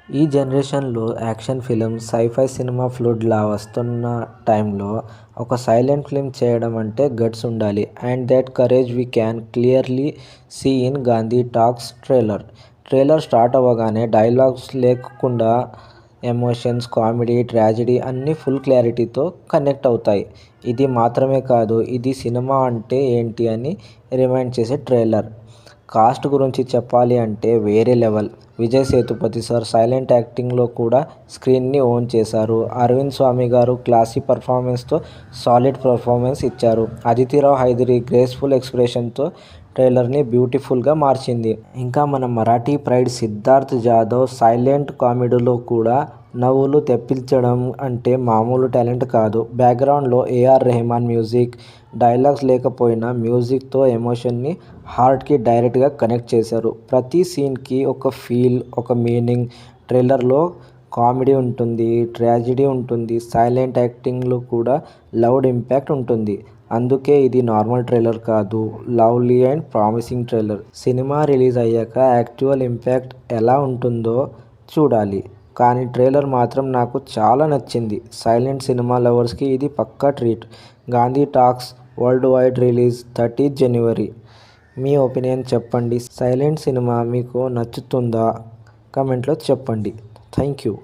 ఈ జనరేషన్లో action film scifi cinema ఫ్లూడ్లా వస్తున్న టైంలో ఒక సైలెంట్ ఫిలిం చేయడం అంటే గట్స్ ఉండాలి. And that courage we can clearly see in Gandhi talks trailer. Trailer start అవ్వగానే డైలాగ్స్ లేకుండా ఎమోషన్స్, కామెడీ, ట్రాజెడీ అన్నీ ఫుల్ క్లారిటీతో కనెక్ట్ అవుతాయి. ఇది మాత్రమే కాదు, ఇది సినిమా అంటే ఏంటి అని రిమైండ్ చేసే ట్రైలర్. కాస్ట్ గురించి చెప్పాలి అంటే వేరే level. Vijay Sethupathi sir silent యాక్టింగ్లో కూడా స్క్రీన్ని ఓన్ చేశారు. అరవింద్ స్వామి గారు క్లాసీ పర్ఫార్మెన్స్తో సాలిడ్ పర్ఫార్మెన్స్ ఇచ్చారు. అదితిరావు హైదరి గ్రేస్ఫుల్ ఎక్స్ప్రెషన్తో ట్రైలర్ని బ్యూటిఫుల్గా మార్చింది. ఇంకా మన మరాఠీ ప్రైడ్ సిద్ధార్థ్ జాదవ్ సైలెంట్ కామెడీలో కూడా నవ్వులు తెప్పించడం అంటే మామూలు టాలెంట్ కాదు. బ్యాక్గ్రౌండ్లో ఏఆర్ రెహమాన్ మ్యూజిక్, డైలాగ్స్ లేకపోయినా మ్యూజిక్తో ఎమోషన్ని హార్ట్కి డైరెక్ట్గా కనెక్ట్ చేశారు. ప్రతి సీన్కి ఒక ఫీల్, ఒక మీనింగ్. ట్రైలర్లో కామెడీ ఉంటుంది, ట్రాజెడీ ఉంటుంది, సైలెంట్ యాక్టింగ్లో కూడా లౌడ్ ఇంపాక్ట్ ఉంటుంది. అందుకే ఇది నార్మల్ ట్రైలర్ కాదు, lovely and promising trailer. Cinema release అయ్యాక యాక్చువల్ ఇంపాక్ట్ ఎలా ఉంటుందో చూడాలి. కానీ ట్రైలర్ మాత్రం నాకు చాలా నచ్చింది. సైలెంట్ సినిమా లవర్స్కి ఇది పక్కా treat. Gandhi talks world wide release 30th January. మీ ఒపీనియన్ చెప్పండి. సైలెంట్ సినిమా మీకు నచ్చుతుందా? కమెంట్లో చెప్పండి. Thank you.